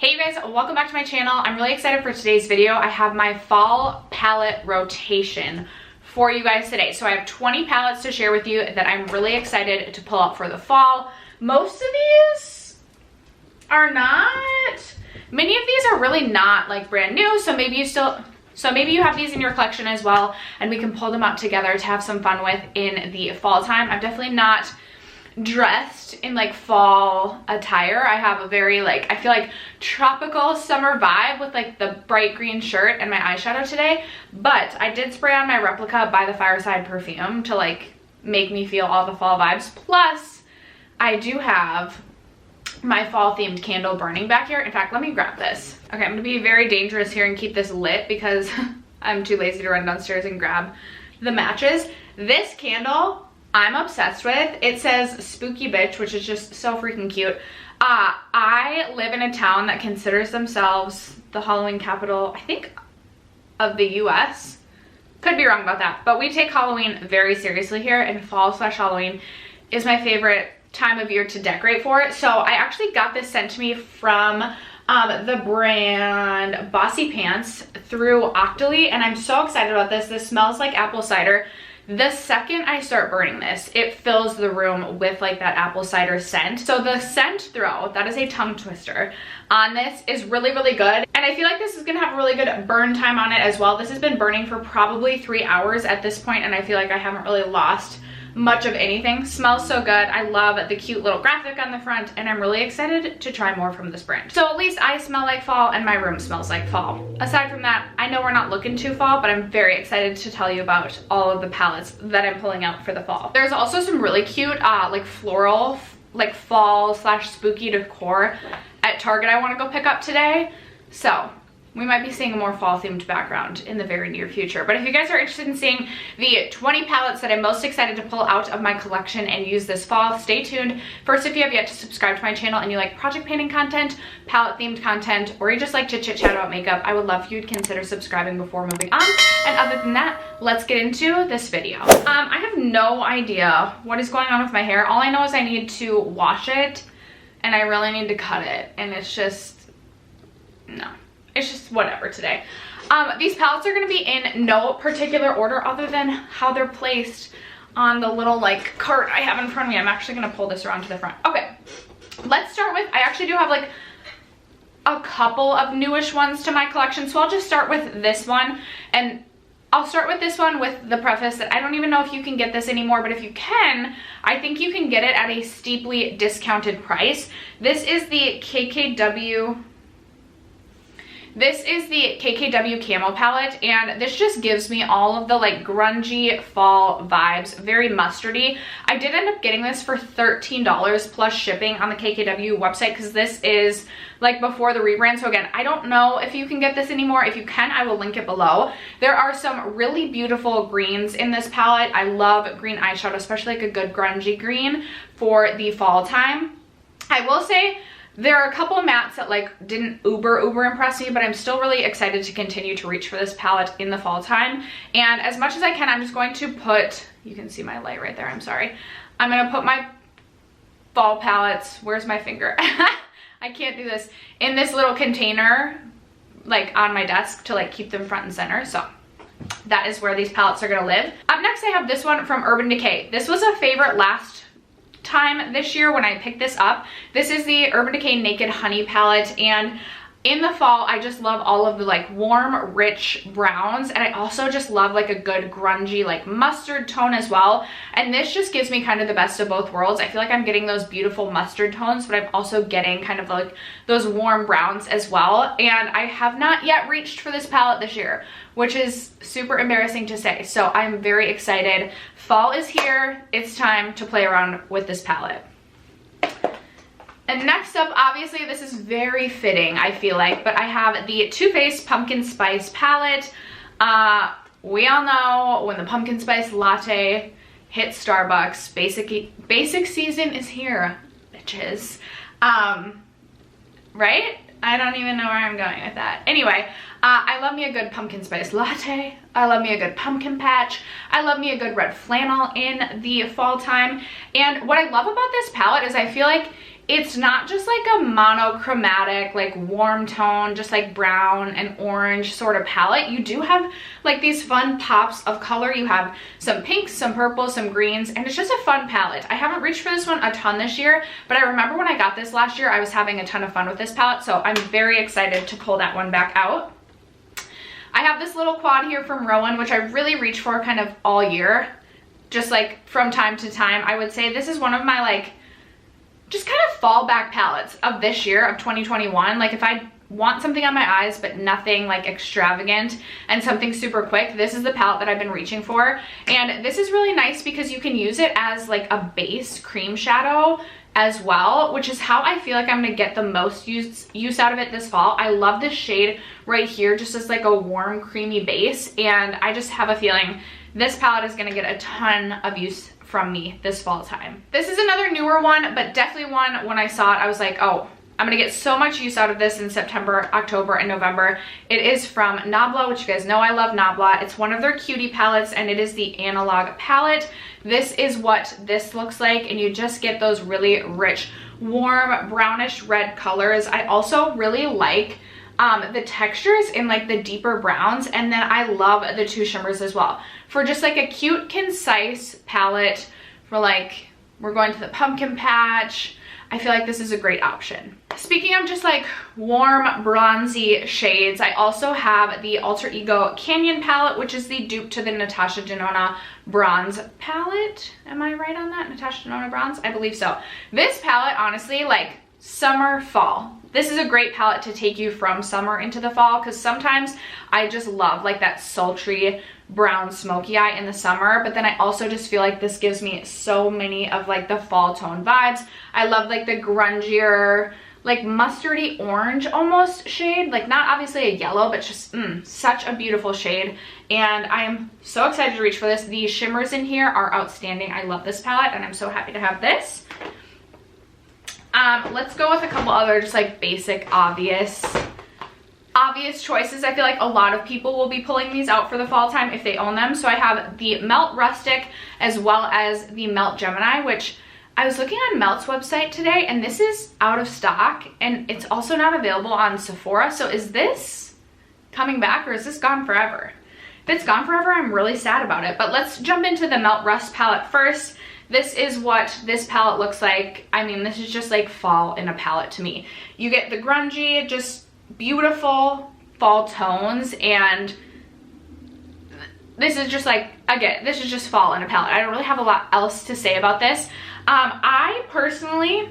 Hey you guys, welcome back to my channel. I'm really excited for today's video. I have my fall palette rotation for you guys today. So I have 20 palettes to share with you that I'm really excited to pull out for the fall. Most of these are not, many of these are really not like brand new, so maybe you have these in your collection as well and we can pull them out together to have some fun with in the fall time. I'm definitely not dressed in like fall attire. I have a very I feel like tropical summer vibe with like the bright green shirt and my eyeshadow today, but I did spray on my replica by the Fireside perfume to like make me feel all the fall vibes. Plus I do have my fall themed candle burning back here. In fact, let me grab this. Okay, I'm gonna be very dangerous here and keep this lit because I'm too lazy to run downstairs and grab the matches. This candle I'm obsessed with. It says Spooky Bitch, which is just so freaking cute. I live in a town that considers themselves the Halloween capital, I think, of the US. Could be wrong about that, but we take Halloween very seriously here, and fall/Halloween is my favorite time of year to decorate for it. So I actually got this sent to me from the brand Bossy Pants through Octoly, and I'm so excited about this. This smells like apple cider. The second I start burning this, it fills the room with like that apple cider scent. So the scent throw, that is a tongue twister, on this is really, really good. And I feel like this is gonna have a really good burn time on it as well. This has been burning for probably 3 hours at this point, and I feel like I haven't really lost much of anything. Smells so good. I love the cute little graphic on the front, and I'm really excited to try more from this brand. So at least I smell like fall and my room smells like fall. Aside from that, I know we're not looking too fall, but I'm very excited to tell you about all of the palettes that I'm pulling out for the fall. There's also some really cute like floral, like fall/spooky decor at Target I want to go pick up today. So we might be seeing a more fall themed background in the very near future. But if you guys are interested in seeing the 20 palettes that I'm most excited to pull out of my collection and use this fall, stay tuned. First, if you have yet to subscribe to my channel and you like project painting content, palette themed content, or you just like to chit chat about makeup, I would love if you'd consider subscribing before moving on. And other than that, let's get into this video. I have no idea what is going on with my hair. All I know is I need to wash it and I really need to cut it, and it's just, no. It's just whatever today. These palettes are going to be in no particular order other than how they're placed on the little like cart I have in front of me. I'm actually going to pull this around to the front. Okay, let's start with, I actually do have like a couple of newish ones to my collection, so I'll just start with this one. And I'll start with this one with the preface that I don't even know if you can get this anymore, but if you can, I think you can get it at a steeply discounted price. This is the KKW Camo palette, and this just gives me all of the like grungy fall vibes, very mustardy. I did end up getting this for $13 plus shipping on the KKW website because this is like before the rebrand. So again, I don't know if you can get this anymore. If you can, I will link it below. There are some really beautiful greens in this palette. I love green eyeshadow, especially like a good grungy green for the fall time. I will say there are a couple of mattes that like didn't uber impress me, but I'm still really excited to continue to reach for this palette in the fall time. And as much as I can, I'm just going to put, you can see my light right there, I'm sorry. I'm gonna put my fall palettes, where's my finger? I can't do this, in this little container, like on my desk to like keep them front and center. So that is where these palettes are gonna live. Up next, I have this one from Urban Decay. This was a favorite last time this year when I picked this up. This is the Urban Decay Naked Honey palette, and in the fall I just love all of the like warm rich browns, and I also just love like a good grungy like mustard tone as well. And this just gives me kind of the best of both worlds. I feel like I'm getting those beautiful mustard tones, but I'm also getting kind of like those warm browns as well. And I have not yet reached for this palette this year, which is super embarrassing to say. So I'm very excited. Fall is here. It's time to play around with this palette. And next up, obviously this is very fitting, I feel like, but I have the Too Faced Pumpkin Spice palette. We all know when the pumpkin spice latte hits Starbucks, basic season is here, bitches. Right? I don't even know where I'm going with that. Anyway, I love me a good pumpkin spice latte. I love me a good pumpkin patch. I love me a good red flannel in the fall time. And what I love about this palette is I feel like it's not just like a monochromatic, like warm tone, just like brown and orange sort of palette. You do have like these fun pops of color. You have some pinks, some purples, some greens, and it's just a fun palette. I haven't reached for this one a ton this year, but I remember when I got this last year, I was having a ton of fun with this palette, so I'm very excited to pull that one back out. I have this little quad here from Roen, which I really reach for kind of all year, just like from time to time. I would say this is one of my like just kind of fallback palettes of this year, of 2021. Like if I want something on my eyes but nothing like extravagant and something super quick, this is the palette that I've been reaching for. And this is really nice because you can use it as like a base cream shadow as well, which is how I feel like I'm gonna get the most use out of it this fall. I love this shade right here, just as like a warm creamy base, and I just have a feeling this palette is gonna get a ton of use from me this fall time. This is another newer one, but definitely one when I saw it, I was like, oh, I'm gonna get so much use out of this in September, October, and November. It is from Nabla, which you guys know I love Nabla. It's one of their cutie palettes, and it is the analog palette. This is what this looks like, and you just get those really rich, warm, brownish red colors. I also really like the textures in like the deeper browns, and then I love the two shimmers as well. For just like a cute, concise palette for like, we're going to the pumpkin patch, I feel like this is a great option. Speaking of just like warm bronzy shades, I also have the Alterego Canyon palette, which is the dupe to the Natasha Denona bronze palette. Am I right on that? Natasha Denona bronze? I believe so. This palette, honestly, like summer, fall. This is a great palette to take you from summer into the fall, because sometimes I just love like that sultry brown smoky eye in the summer, but then I also just feel like this gives me so many of like the fall tone vibes. I love like the grungier, like mustardy orange almost shade, like not obviously a yellow, but just such a beautiful shade, and I am so excited to reach for this. The shimmers in here are outstanding. I love this palette, and I'm so happy to have this. Let's go with a couple other just like basic obvious choices. I feel like a lot of people will be pulling these out for the fall time if they own them. So I have the Melt Rustic as well as the Melt Gemini, which I was looking on Melt's website today, and this is out of stock, and it's also not available on Sephora. So is this coming back, or is this gone forever? If it's gone forever, I'm really sad about it. But let's jump into the Melt Rust palette first. This is what this palette looks like. I mean, this is just like fall in a palette to me. You get the grungy, just beautiful fall tones, and this is just like, again, this is just fall in a palette. I don't really have a lot else to say about this. I personally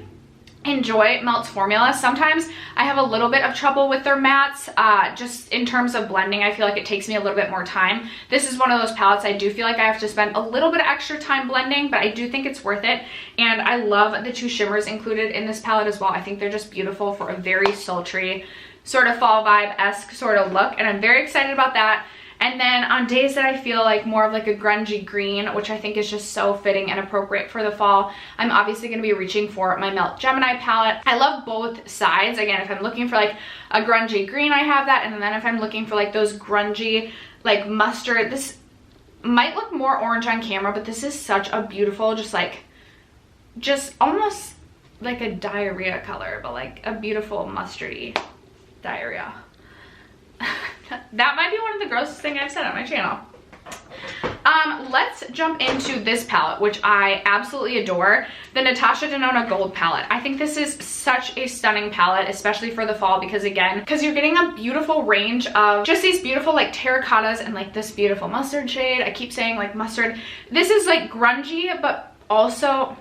enjoy Melt's formula. Sometimes I have a little bit of trouble with their mattes, just in terms of blending. I feel like it takes me a little bit more time. This is one of those palettes I do feel like I have to spend a little bit of extra time blending, but I do think it's worth it. And I love the two shimmers included in this palette as well. I think they're just beautiful for a very sultry sort of fall vibe-esque sort of look, and I'm very excited about that. And then on days that I feel like more of like a grungy green, which I think is just so fitting and appropriate for the fall, I'm obviously going to be reaching for my Melt Gemini palette. I love both sides. Again, if I'm looking for like a grungy green, I have that. And then if I'm looking for like those grungy, like mustard, this might look more orange on camera, but this is such a beautiful, just almost like a diarrhea color, but like a beautiful mustardy diarrhea. That might be one of the grossest things I've said on my channel. Let's jump into this palette, which I absolutely adore, the Natasha Denona Gold palette. I think this is such a stunning palette, especially for the fall, because again, you're getting a beautiful range of just these beautiful like terracottas and like this beautiful mustard shade. I keep saying like mustard. This is like grungy, but also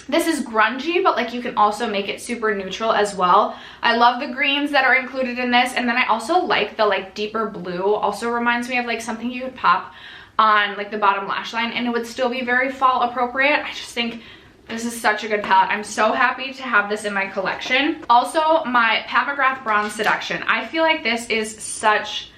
this is grungy, but like you can also make it super neutral as well. I love the greens that are included in this, and then I also like the like deeper blue. Also reminds me of like something you would pop on like the bottom lash line, and it would still be very fall appropriate. I just think this is such a good palette. I'm so happy to have this in my collection. Also, my Pat McGrath Bronze Seduction. I feel like this is such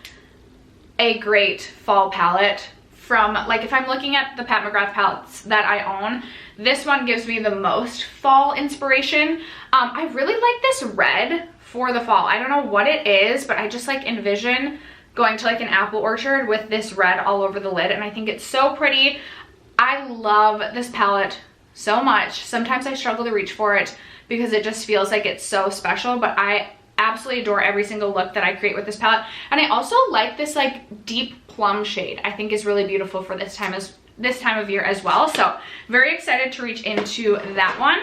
a great fall palette. From like, if I'm looking at the Pat McGrath palettes that I own, this one gives me the most fall inspiration. I really like this red for the fall. I don't know what it is, but I just like envision going to like an apple orchard with this red all over the lid, and I think it's so pretty. I love this palette so much. Sometimes I struggle to reach for it because it just feels like it's so special. But I absolutely adore every single look that I create with this palette. And I also like this like deep plum shade. I think is really beautiful for this time of year as well. So very excited to reach into that one.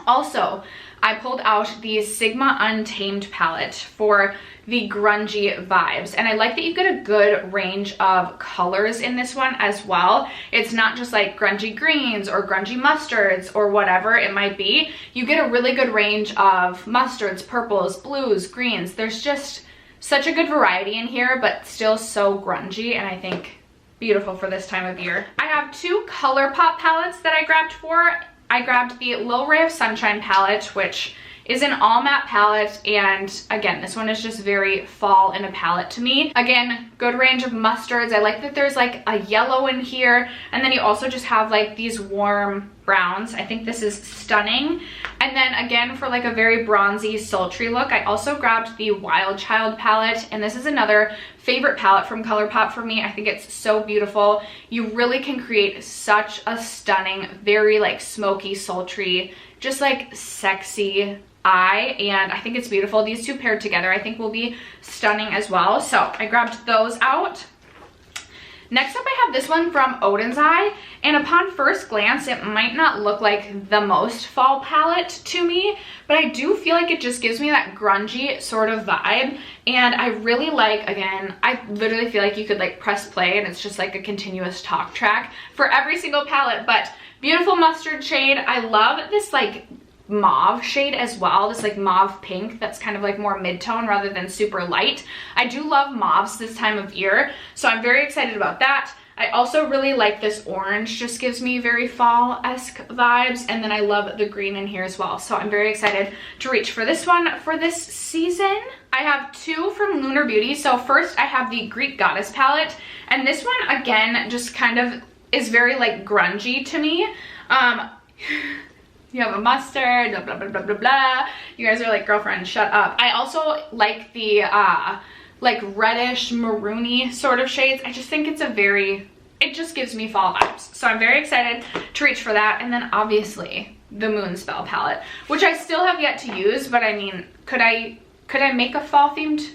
Also, I pulled out the Sigma Untamed palette for the grungy vibes, and I like that you get a good range of colors in this one as well. It's not just like grungy greens or grungy mustards or whatever it might be. You get a really good range of mustards, purples, blues, greens. There's just such a good variety in here, but still so grungy, and I think beautiful for this time of year. I have two ColourPop palettes that I grabbed for. I grabbed the Little Ray of Sunshine palette, which is an all matte palette, and again, this one is just very fall in a palette to me. Again, good range of mustards. I like that there's like a yellow in here, and then you also just have like these warm browns. I think this is stunning. And then again, for like a very bronzy, sultry look, I also grabbed the Wild Child palette, and this is another favorite palette from ColourPop for me. I think it's so beautiful. You really can create such a stunning, very like smoky, sultry, just like sexy eye, and I think it's beautiful. These two paired together I think will be stunning as well. So I grabbed those out. Next up, I have this one from Odin's Eye, and upon first glance, it might not look like the most fall palette to me, but I do feel like it just gives me that grungy sort of vibe, and I really like, again, I literally feel like you could like press play and it's just like a continuous talk track for every single palette. But beautiful mustard shade. I love this like mauve shade as well, this like mauve pink that's kind of like more mid-tone rather than super light. I do love mauves this time of year, so I'm very excited about that. I also really like this orange, just gives me very fall-esque vibes, and then I love the green in here as well, so I'm very excited to reach for this one for this season. I have two from Lunar Beauty. So first I have the Greek Goddess palette, and this one again just kind of is very like grungy to me. You have a mustard, blah, blah, blah, blah, blah, blah. You guys are like, girlfriend, shut up. I also like the like reddish, maroony sort of shades. I just think it's it just gives me fall vibes. So I'm very excited to reach for that. And then obviously the Moonspell palette, which I still have yet to use, but I mean, could I make a fall themed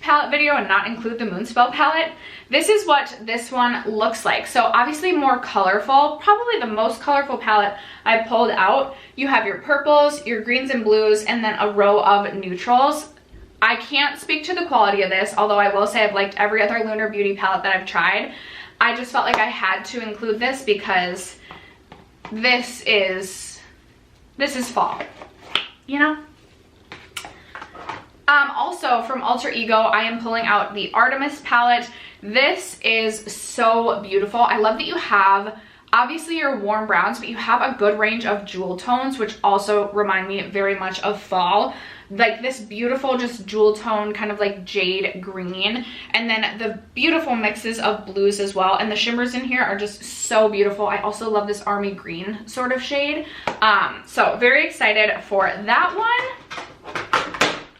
palette video and not include the Moonspell palette? This is what this one looks like. So obviously more colorful, probably the most colorful palette I pulled out. You have your purples, your greens and blues, and then a row of neutrals. I can't speak to the quality of this, although I will say I've liked every other Lunar Beauty palette that I've tried. I just felt like I had to include this because this is fall, you know? Also from Alterego, I am pulling out the Artemis palette. This is so beautiful. I love that you have obviously your warm browns, but you have a good range of jewel tones, which also remind me very much of fall. Like this beautiful just jewel tone, kind of like jade green, and then the beautiful mixes of blues as well. And the shimmers in here are just so beautiful. I also love this army green sort of shade. So very excited for that one.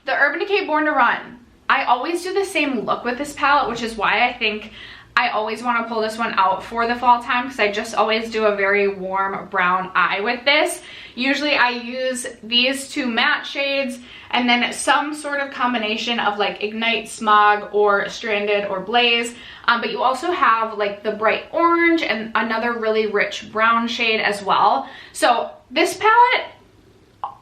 The Urban Decay Born to Run. I always do the same look with this palette, which is why I think I always want to pull this one out for the fall time, because I just always do a very warm brown eye with this. Usually I use these two matte shades and then some sort of combination of like Ignite, Smog, or Stranded, or Blaze. But you also have like the bright orange and another really rich brown shade as well. So this palette,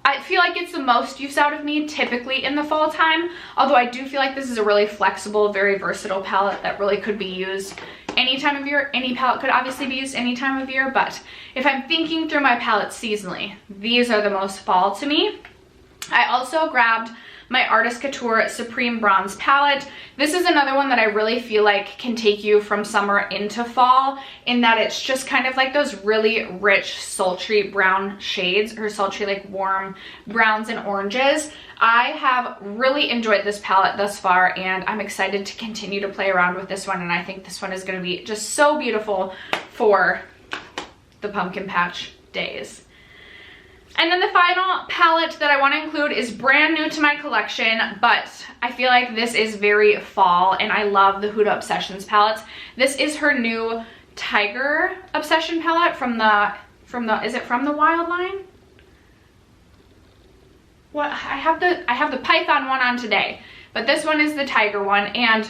I feel like it's the most use out of me typically in the fall time, although I do feel like this is a really flexible, very versatile palette that really could be used any time of year. Any palette could obviously be used any time of year, but if I'm thinking through my palettes seasonally, these are the most fall to me. I also grabbed my Artist Couture Supreme Bronze palette. This is another one that I really feel like can take you from summer into fall, in that it's just kind of like those really rich, sultry brown shades, or sultry like warm browns and oranges. I have really enjoyed this palette thus far, and I'm excited to continue to play around with this one, and I think this one is going to be just so beautiful for the pumpkin patch days. And then the final palette that I want to include is brand new to my collection, but I feel like this is very fall, and I love the Huda Obsessions palettes. This is her new Tiger Obsession palette from the, is it from the Wild line? what, I have the python one on today, but this one is the tiger one, and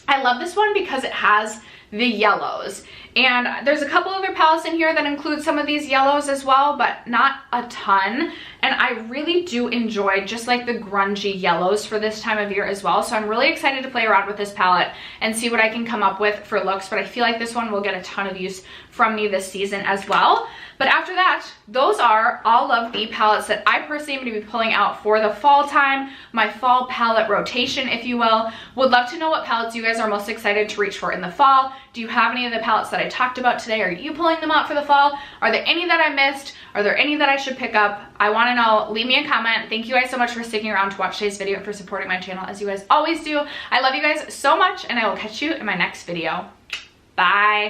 I love this one because it has the yellows. And there's a couple other palettes in here that include some of these yellows as well, but not a ton. And I really do enjoy just like the grungy yellows for this time of year as well. So I'm really excited to play around with this palette and see what I can come up with for looks. But I feel like this one will get a ton of use from me this season as well. But after that, those are all of the palettes that I personally am going to be pulling out for the fall time, my fall palette rotation, if you will. Would love to know what palettes you guys are most excited to reach for in the fall. Do you have any of the palettes that I talked about today? Are you pulling them out for the fall? Are there any that I missed? Are there any that I should pick up? I want to know. Leave me a comment. Thank you guys so much for sticking around to watch today's video and for supporting my channel as you guys always do. I love you guys so much, and I will catch you in my next video. Bye.